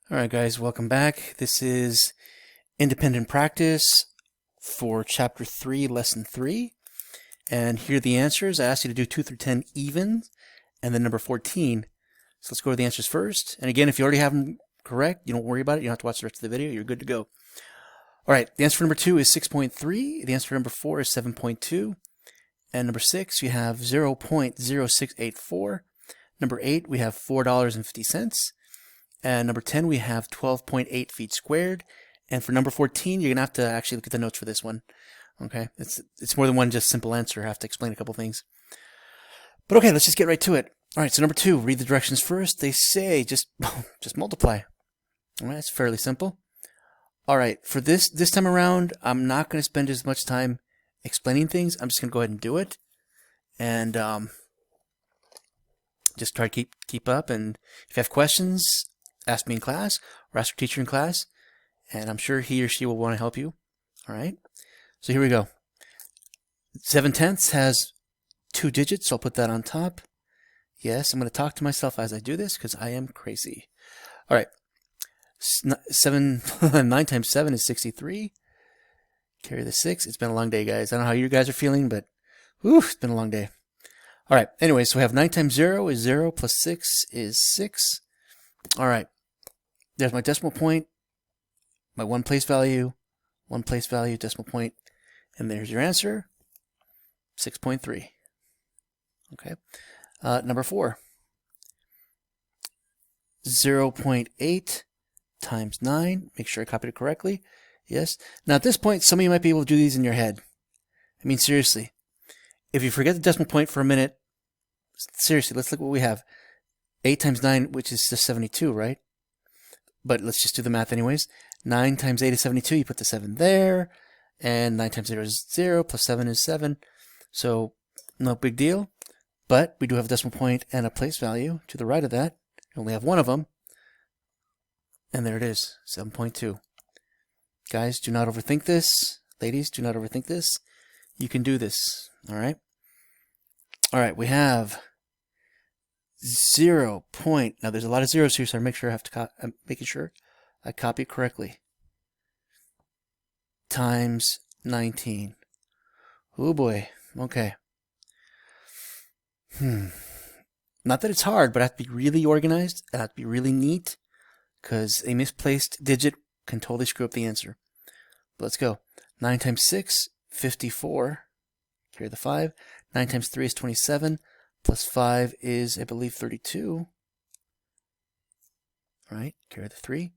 Alright guys, welcome back. This is independent practice for chapter 3, lesson 3. And here are the answers. I asked you to do 2 through 10 even, and then number 14. So let's go to the answers first. And again, if you already have them correct, you don't worry about it. You don't have to watch the rest of the video. You're good to go. Alright, the answer for number 2 is 6.3. The answer for number 4 is 7.2. And number 6, we have 0.0684. Number 8, we have $4.50. And number 10, we have 12.8 feet squared. And for number 14, you're going to have to actually look at the notes for this one. Okay, it's more than one just simple answer. I have to explain a couple things. But okay, let's just get right to it. All right, so number 2, read the directions first. They say just multiply. All right, it's fairly simple. All right, for this time around, I'm not going to spend as much time explaining things. I'm just going to go ahead and do it. And just try to keep up. And if you have questions, ask me in class or ask your teacher in class, and I'm sure he or she will want to help you. All right, so here we go. 7/10 has 2 digits, so I'll put that on top. Yes, I'm going to talk to myself as I do this because I am crazy. All right, 9 times 7 is 63. Carry the 6. It's been a long day, guys. I don't know how you guys are feeling, but whew, it's been a long day. All right, anyway, so we have 9 times 0 is 0, plus 6 is 6. All right, there's my decimal point, my one place value, decimal point, and there's your answer, 6.3. Okay, number 4, 0.8 times 9. Make sure I copied it correctly. Yes. Now at this point, some of you might be able to do these in your head. I mean, seriously. If you forget the decimal point for a minute, seriously, let's look at what we have. 8 times 9, which is just 72, right? But let's just do the math anyways. 9 times 8 is 72. You put the 7 there. And 9 times 0 is 0. Plus 7 is 7. So, no big deal. But we do have a decimal point and a place value to the right of that. We only have one of them. And there it is, 7.2. Guys, do not overthink this. Ladies, do not overthink this. You can do this. All right? All right, we have 0. Now there's a lot of zeros here, so I make sure I'm making sure I copy it correctly. Times 19. Oh boy. Okay. Not that it's hard, but I have to be really organized. I have to be really neat, because a misplaced digit can totally screw up the answer. But let's go. 9 times 6, 54. Carry the 5. 9 times 3 is 27. Plus 5 is, I believe, 32. All right, carry the 3.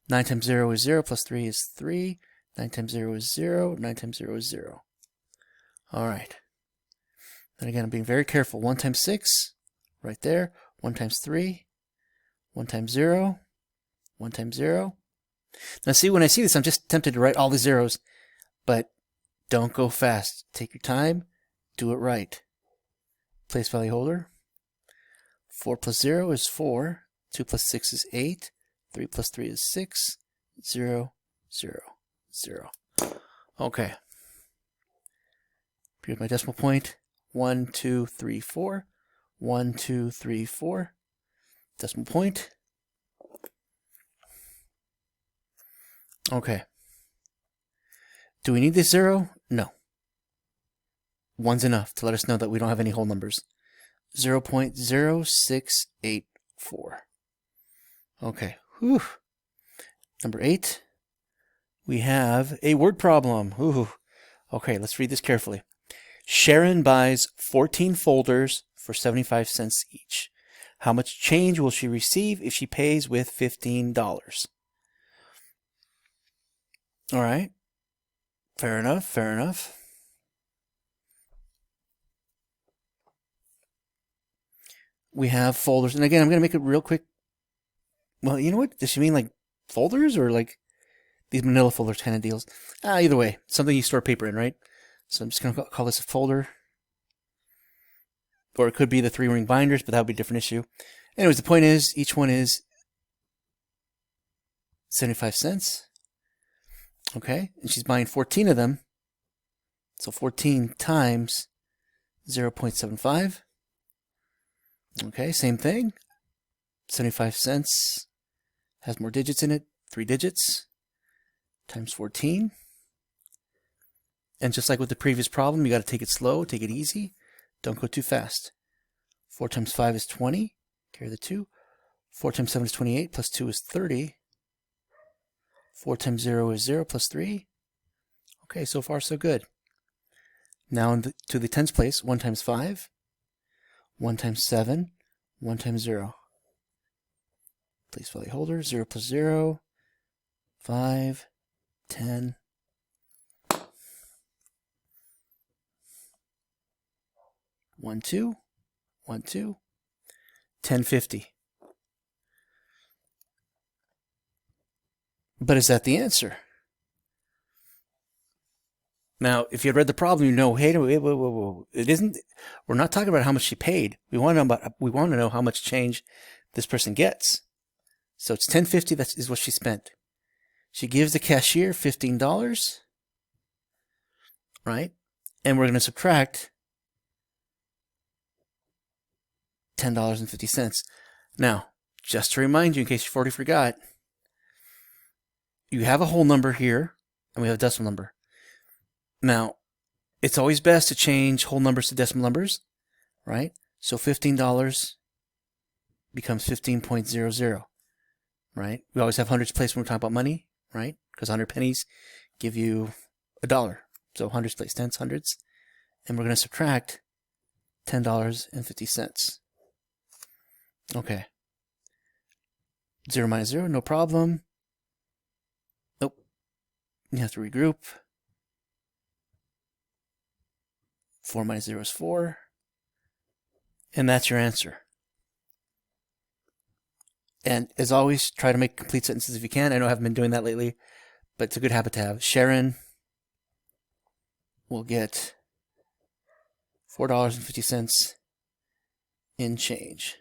9 times 0 is 0, plus 3 is 3. 9 times 0 is 0. 9 times 0 is 0. All right. Then again, I'm being very careful. 1 times 6, right there. 1 times 3. 1 times 0. 1 times 0. Now see, when I see this, I'm just tempted to write all the zeros. But don't go fast. Take your time. Do it right. Place value holder. 4 plus 0 is 4. 2 plus 6 is 8. 3 plus 3 is 6. 0, 0, 0. Okay. Here's my decimal point. 1, 2, 3, 4. 1, 2, 3, 4. Decimal point. Okay. Do we need this 0? No. 1's enough to let us know that we don't have any whole numbers. 0.0684. Okay. Whew. Number 8. We have a word problem. Whew. Okay, let's read this carefully. Sharon buys 14 folders for 75 cents each. How much change will she receive if she pays with $15? All right. Fair enough, fair enough. We have folders. And again, I'm going to make it real quick. Well, you know what? Does she mean like folders or like these manila folders kind of deals? Either way, something you store paper in, right? So I'm just going to call this a folder. Or it could be the 3-ring binders, but that would be a different issue. Anyways, the point is, each one is 75 cents. Okay, and she's buying 14 of them. So 14 times 0.75. Okay, same thing. 75 cents has more digits in it, 3 digits, times 14. And just like with the previous problem, you got to take it slow, take it easy. Don't go too fast. 4 times 5 is 20. Carry the 2. 4 times 7 is 28, plus 2 is 30. 4 times 0 is 0, plus 3. Okay, so far so good. Now to the tens place, 1 times 5, 1 times 7, 1 times 0. Place value holder, 0 plus 0, 5, 10. 1, 2, 1, 2, 1050. But is that the answer? Now, if you had read the problem, you know, hey, whoa. It isn't. We're not talking about how much she paid. We want to know how much change this person gets. So it's $10.50. That is what she spent. She gives the cashier $15, right? And we're going to subtract $10.50. Now, just to remind you, in case you've already forgot, you have a whole number here, and we have a decimal number. Now, it's always best to change whole numbers to decimal numbers, right? So $15 becomes 15.00, right? We always have hundreds placed when we're talking about money, right? Because 100 pennies give you $1. So hundreds place, tens, hundreds. And we're going to subtract $10.50. Okay. 0 minus 0, no problem. Nope. You have to regroup. 4 minus 0 is 4. And that's your answer. And as always, try to make complete sentences if you can. I know I haven't been doing that lately, but it's a good habit to have. Sharon will get $4.50 in change.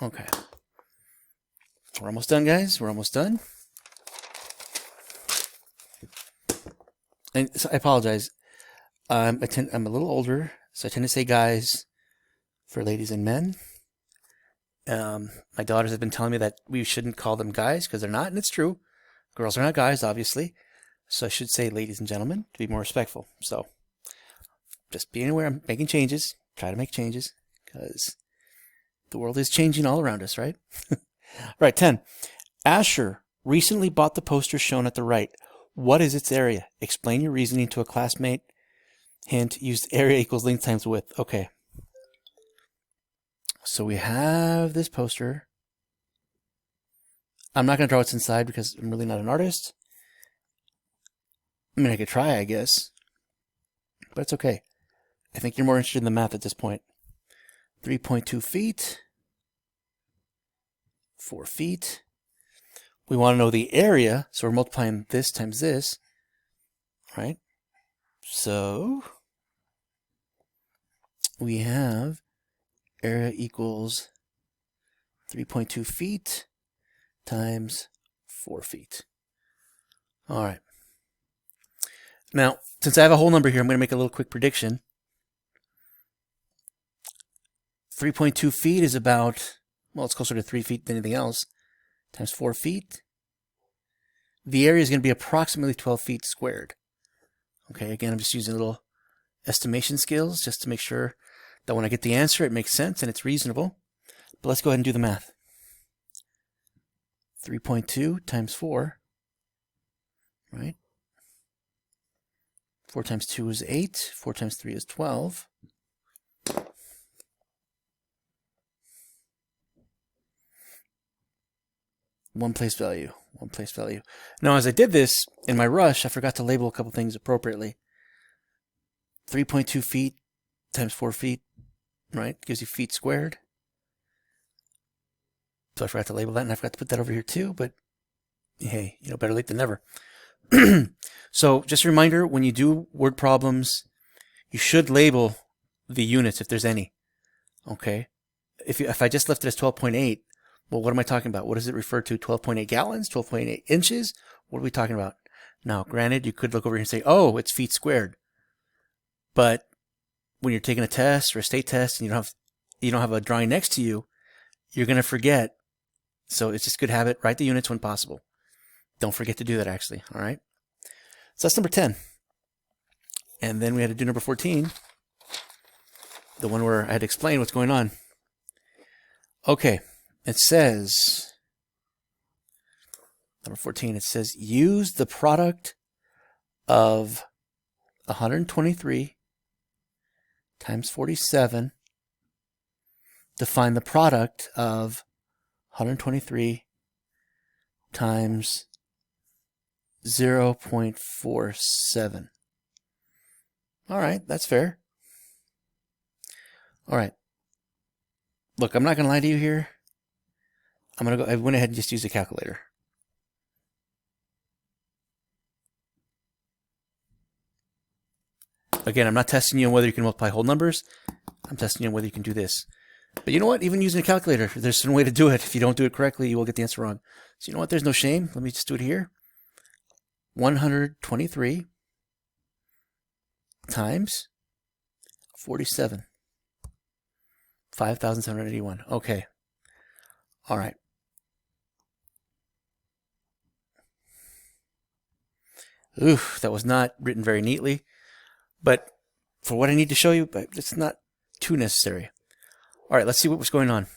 Okay. We're almost done, guys. We're almost done. And so I apologize. I'm a little older, so I tend to say guys for ladies and men. My daughters have been telling me that we shouldn't call them guys because they're not, and it's true. Girls are not guys, obviously. So I should say ladies and gentlemen to be more respectful. So just being aware, I'm making changes. Try to make changes because the world is changing all around us, right? Right, 10. Asher recently bought the poster shown at the right. What is its area? Explain your reasoning to a classmate. Hint, use area equals length times width. Okay. So we have this poster. I'm not going to draw what's inside because I'm really not an artist. I mean, I could try, I guess. But it's okay. I think you're more interested in the math at this point. 3.2 feet. 4 feet. We want to know the area, so we're multiplying this times this. Right? So we have area equals 3.2 feet times 4 feet. All right. Now, since I have a whole number here, I'm going to make a little quick prediction. 3.2 feet is about, well, it's closer to 3 feet than anything else, times 4 feet. The area is going to be approximately 12 feet squared. Okay, again, I'm just using little estimation skills just to make sure that when I get the answer, it makes sense and it's reasonable. But let's go ahead and do the math. 3.2 times 4, right? 4 times 2 is 8. 4 times 3 is 12. One place value. Now, as I did this, in my rush, I forgot to label a couple things appropriately. 3.2 feet times 4 feet, right? Gives you feet squared. So I forgot to label that, and I forgot to put that over here too, but hey, better late than never. So just a reminder, when you do word problems, you should label the units if there's any. Okay? If I just left it as 12.8, well, what am I talking about? What does it refer to? 12.8 gallons? 12.8 inches? What are we talking about? Now, granted, you could look over here and say, oh, it's feet squared. But when you're taking a test or a state test and you don't have a drawing next to you, you're going to forget So it's just good habit. Write the units when possible. Don't forget to do that, actually. All right. So that's number 10. And then we had to do number 14, the one where I had to explain what's going on. Okay. It says, number 14, it says, use the product of 123 times 47 to find the product of 123 times 0.47. All right, that's fair. All right. Look, I'm not going to lie to you here. I went ahead and just used a calculator. Again, I'm not testing you on whether you can multiply whole numbers. I'm testing you on whether you can do this. But you know what? Even using a calculator, there's some way to do it. If you don't do it correctly, you will get the answer wrong. So you know what? There's no shame. Let me just do it here. 123 times 47. 5,781. Okay. All right. Oof, that was not written very neatly. But for what I need to show you, but it's not too necessary. All right, let's see what was going on.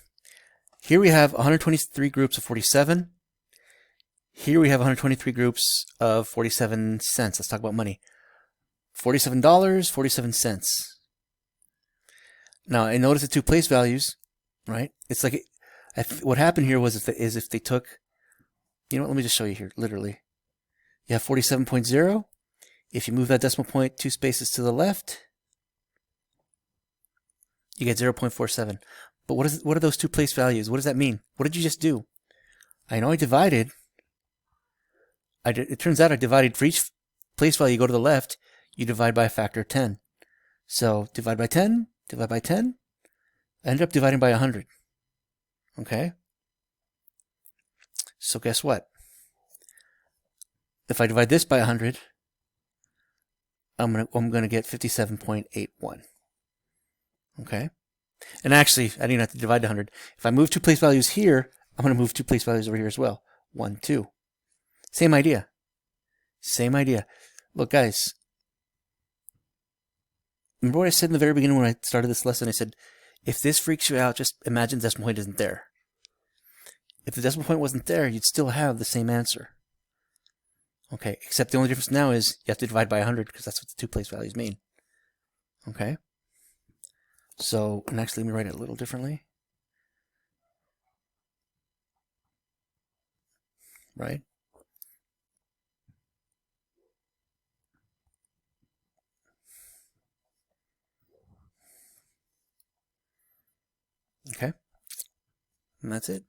Here we have 123 groups of 47. Here we have 123 groups of 47 cents. Let's talk about money. $47, 47 cents. Now, I notice the two place values, right? It's like, what happened here was if they took, you know what, let me just show you here, literally. You have 47.0. If you move that decimal point 2 spaces to the left, you get 0.47. But what are those two place values? What does that mean? What did you just do? I know I divided. It turns out I divided for each place value you go to the left, you divide by a factor of 10. So divide by 10, divide by 10. I ended up dividing by 100. Okay? So guess what? If I divide this by 100, I'm gonna get 57.81. Okay? And actually, I didn't have to divide 100. If I move two place values here, I'm going to move two place values over here as well. 1, 2. Same idea. Same idea. Look, guys. Remember what I said in the very beginning when I started this lesson? I said, if this freaks you out, just imagine the decimal point isn't there. If the decimal point wasn't there, you'd still have the same answer. Okay, except the only difference now is you have to divide by 100 because that's what the two place values mean. Okay? So, and actually, let me write it a little differently. Right? Okay? And that's it.